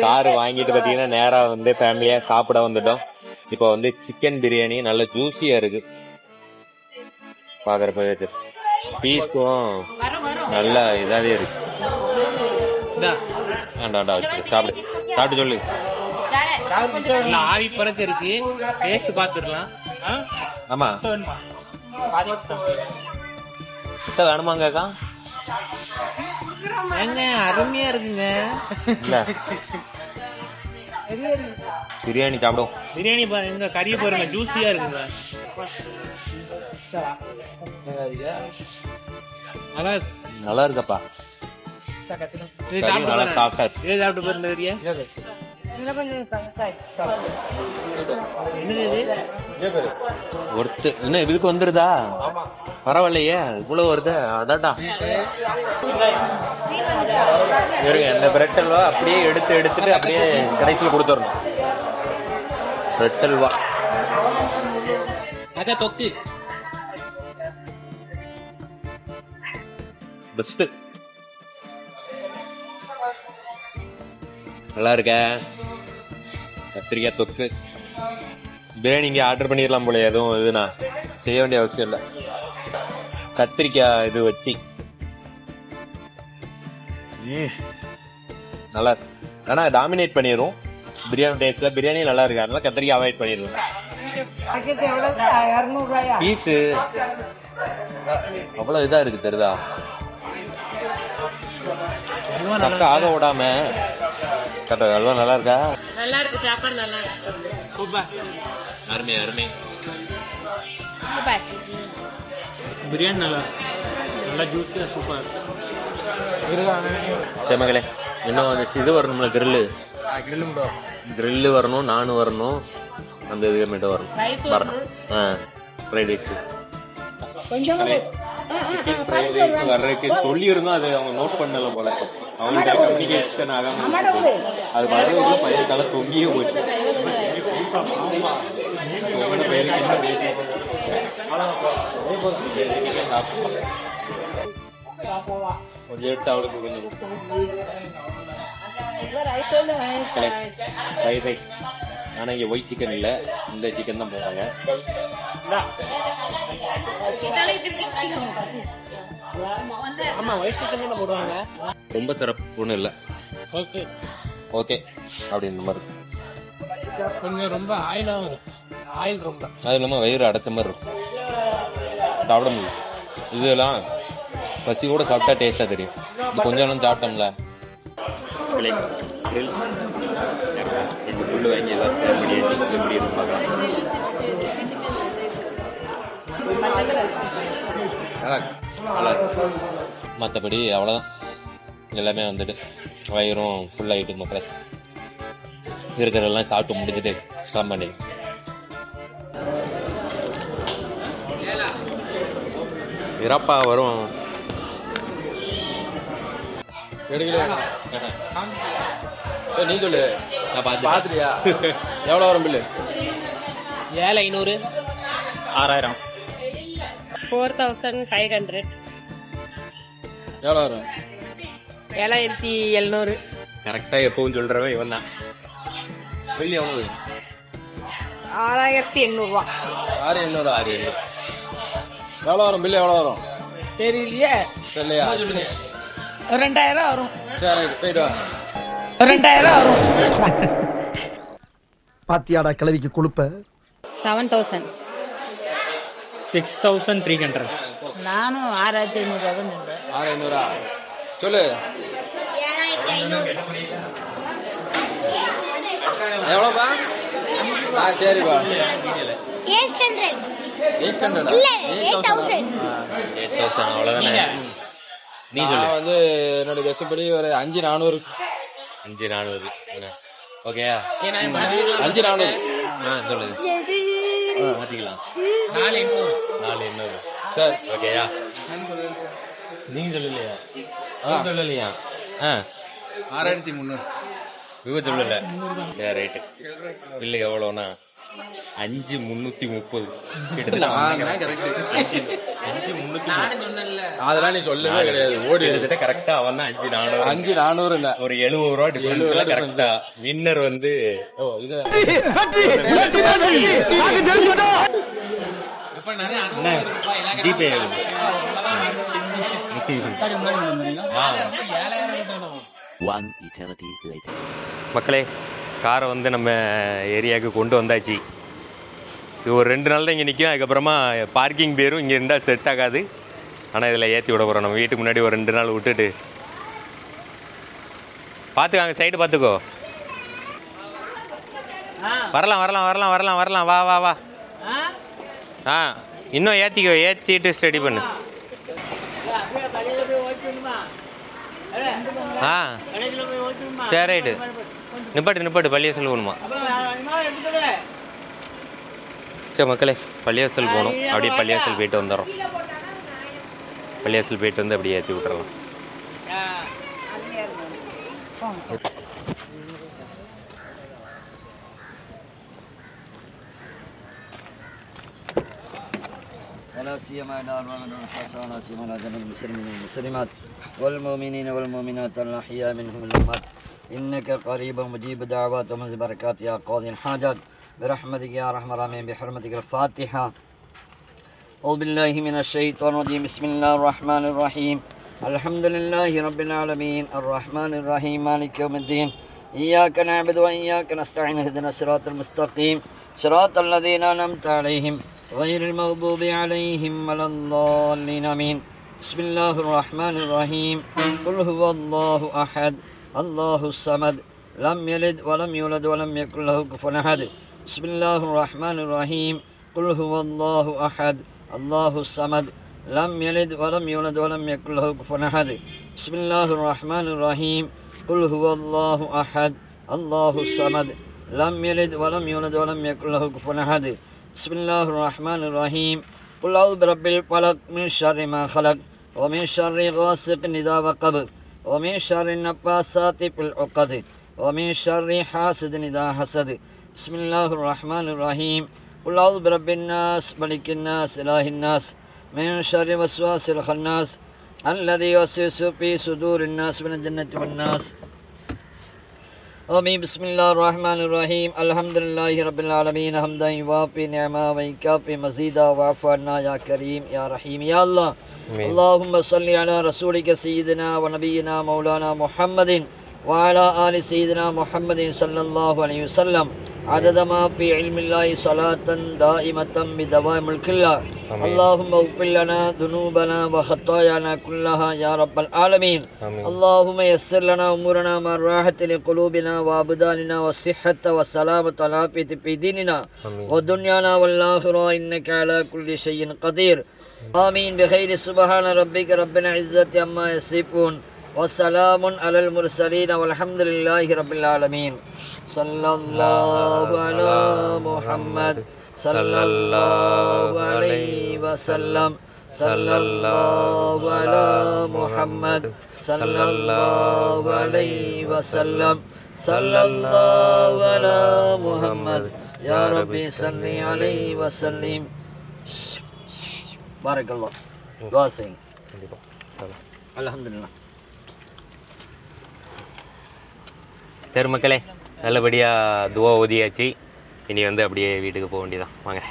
Car வாங்கிட்டு பாத்தீங்கன்னா நேரா வந்து ஃபேமிலியா சாப்பிட வந்துட்டோம். இப்போ வந்து சிக்கன் பிரியாணி நல்ல ஜூஸியா இருக்கு. பாக்குறப்ப பீஸும் நல்லா இதாவே இருக்கு. சாப்பிடு சாப்பிட்டு சொல்லு. ஆவி பறக்க இருக்கு. டேஸ்ட் பாத்துடலாம். ஆமா வேணுமாங்கக்கா? ஏங்க அருமையா இருக்குங்க. பிரியாணி சாப்பிடும். பிரியாணி பாருங்க, கறி பாருங்க, ஜூஸியா இருக்குங்க. நல்லா இருக்கப்பா. நல்லா சாப்பிட்டா சாப்பிட்டு பாருங்க. ஒருத்து என்ன இதுக்கு வந்துருதா? பரவாயில்லையே, இவ்வளவு வருது. அதாட்டா இருங்க, இந்த பிரெட் அல்வா அப்படியே எடுத்துட்டு அப்படியே கடைசியில் கொடுத்துடணும். பிரெட் அல்வா தொக்கு பெஸ்ட். நல்லா இருக்க. கத்திரிக்காய் தொக்கு பிரியாணி இங்கே ஆர்டர் பண்ணிடலாம் போல. எதுவும் இதுனா செய்ய வேண்டிய அவசியம் இல்லை. கத்திரிக்காய் இது வச்சு நல்லா இருக்கு. ஆனா டாமினேட் பண்ணிடும் பிரியாணி டேஸ்ட்ல. பிரியாணி நல்லா இருக்கு, அதனால கத்திரிக்காய் அவாய்ட் பண்ணிடுவோம். பீஸு அவ்வளவு இதா இருக்கு தெரியுதா? கக்க ஆக விடாம கட்ட அல்வா நல்லா இருக்கா? நல்லா இருக்கு. சாப்பாடு நல்லா இருக்கு. அருமை அருமை. பிரியாணி நல்லா நல்லா ஜூஸியா சூப்பர். சரி மகளே, இன்னும் அந்த இது வரணும்ல, கிரில்லு வரணும், நானும் வரணும், அந்த இது மட்டும் வரணும். Fried rice chicken fried rice வர்றதுக்கு சொல்லியிருந்தோம். அது அவங்க நோட் பண்ணல போல. அவங்கள்ட்ட கம்யூனிகேஷன் ஆகாம அது வர்றதுக்குள்ள பையன் தலை தொங்கியே போச்சு. கொஞ்சம் எடுத்து அவளுக்கு கொஞ்சம் ஃப்ரைட் ரைஸ். ஆனா இங்க ஒயிட் சிக்கன் இல்ல, இந்த சிக்கன் தான் போட்டாங்க. ஆமா, ஒயிட் சிக்கன் தான் போடுவாங்க. ரொம்ப சிறப்புன்னு இல்ல. ஓகே ஓகே அப்படின்ற மாதிரி கொஞ்சம் ரொம்ப ஆயிலாவும் இருக்கு. ஆயில் ரொம்ப அது இல்லாம வயிறு அடைச்ச மாதிரி இருக்கும். சாப்பிட முடியும். இதெல்லாம் பசியோட சாப்பிட்டா டேஸ்டா தெரியும். கொஞ்சம் நேரம் சாப்பிட்டோம்ல. ஃபுல்லு வாங்கி எல்லாம் ஷேர் பண்ணி எப்படி இருக்கு பார்க்கலாம். நல்லா இருக்கு. மற்றபடி அவ்வளோதான். எல்லாமே வந்துட்டு வயிறும் ஃபுல்லாகிட்டு மக்களே. இருக்கிறதெல்லாம் சாப்பிட்டு முடிஞ்சுட்டு கிளம்ப பண்ணி இறப்பா வரும். நீ சொல்லு, பாத்துட்டியா? எவ்வளவு வரும் பில்லு? 7,500 6,000 4,500. எவ்வளவு வரும்? 7,700. கரெக்டா எப்பவும் சொல்றவன் இவன் தான். பில்லு எவ்வளவு? 6,800. 6,800. எவ்வளவு வரும் பில்லு? எவ்வளவு வரும் தெரியலையே. தெரியலையா? 2,000 வரும். சரி, போயிட்டு வா. 2,000 வரும். பாத்தியாடா கிளவிக்கு கொழுப்ப. 7,000. 6,300. நானும் 6,500 தான் சொல்றேன். 6,500 சொல்லு. எவ்வளோப்பா? சரிப்பா. 800. 800 அவ்வளவுதானே? நீ சொல்லு. நான் வந்து என்னோட கெஸ்ட்படி ஒரு 5,400. 5,400. ஓகேயா? 5,400 சொல்லு. மாத்திக்கலாம். 4,800. சரி, ஓகேயா? நீங்க சொல்லலையா? சொல்லலையா? 6,300. இவ சொல்லல. ரைட்டு. பில்லு எவ்வளோனா 5330 கிட்டத்தட்ட அதெல்லாம் நீ சொல்லவே கிடையாது. ஓடி கிட்டத்தட்ட கரெக்டா அவன் தான் 5400. 5400 ஒரு 70 ரூபா டிஃபரன்ஸ்ல கரெக்டா வின்னர் வந்து ஜிபே. மக்களே, காரை வந்து நம்ம ஏரியாவுக்கு கொண்டு வந்தாச்சு. இது ஒரு 2 நாள் தான் இங்கே நிற்கும். அதுக்கப்புறமா பார்க்கிங் பேரும் இங்கே இருந்தால் செட் ஆகாது. ஆனால் இதில் ஏற்றி விட போகிறோம். நம்ம வீட்டுக்கு முன்னாடி ஒரு 2 நாள் விட்டுட்டு பார்த்துக்காங்க. சைடு பார்த்துக்கோ. வரலாம் வரலாம் வரலாம் வரலாம் வரலாம். வா வா வா. இன்னும் ஏற்றிக்கோ. ஏற்றிட்டு ஸ்டடி பண்ணு. சரி ரைட்டு. நிப்பாட்டு பள்ளியாசல் போகணுமா? சரி மக்களே, பள்ளியாசல் போகணும். அப்படியே பள்ளியாசல் போயிட்டு வந்துடுறோம். பள்ளியாசல் போயிட்டு வந்து அப்படியே ஏற்றி விட்டுறலாம். ولا سيما إلى أرواح الخاصة ولا سيما إلى جميع المسلمين والمسلمات والمؤمنين والمؤمنات الأحياء منهم الأموات إنك قريب مجيب دعوات ومنزل بركات يا قاضي الحاجات برحمتك يا أرحم الراحمين بحرمتك الفاتحة. أعوذ بالله من الشيطان الرجيم. بسم الله الرحمن الرحيم. الحمد لله رب العالمين الرحمن الرحيم مالك يوم الدين إياك نعبد وإياك نستعين اهدنا الصراط المستقيم صراط الذين أنعمت عليهم غير المغضوب عليهم ولا الضالين آمين. بسم الله الرحمن الرحيم. قل هو الله أحد الله الصمد لم يلد ولم يولد ولم يكن له كفوا أحد. بسم الله الرحمن الرحيم. قل هو الله أحد الله الصمد لم يلد ولم يولد ولم يكن له كفوا أحد. بسم الله الرحمن الرحيم. قل هو الله أحد الله الصمد لم يلد ولم يولد ولم يكن له كفوا أحد. بسم الله الرحمن الرحيم. قل أعوذ برب الفلق من شر ما خلق ومن شر غاسق إذا وقب ومن شر النفاثات في العقد ومن شر حاسد إذا حسد. بسم الله الرحمن الرحيم. قل أعوذ برب الناس ملك الناس إله الناس من شر وسواس الخناس الذي يوسوس في صدور الناس من الجنة والناس. آمين. بسم الله الرحمن الرحيم. الحمد لله رب العالمين حمدا يوافي نعما ويكافي مزيدا واعف عنا يا كريم يا رحيم يا الله. اللهم صل على رسولك سيدنا ونبينا مولانا محمد وعلى آل سيدنا محمد صلى الله عليه وسلم عدد ما في علم الله صلاة دائمة بدوام ملك الله. اللهم اغفر لنا ذنوبنا وخطايانا كلها يا رب العالمين. اللهم يسر لنا أمورنا مع الراحة لقلوبنا وأبداننا والصحة والسلامة والعافية في ديننا ودنيانا والآخرة إنك على كل شيء قدير. آمين. بخير سبحان ربك رب العزة عما يصفون وسلام على المرسلين والحمد لله رب العالمين. صلى الله على محمد صلى الله عليه وسلم صلى الله على محمد صلى الله عليه وسلم صلى الله على محمد يا ربي صل عليه وسلم. بارك الله. دعاء செய்யுங்க. அல்ஹம்துலில்லாஹ். சரி மக்களே, நல்லபடியாக துவா ஓதியாச்சு. இனி வந்து அப்படியே வீட்டுக்கு போக வேண்டியதான். வாங்க.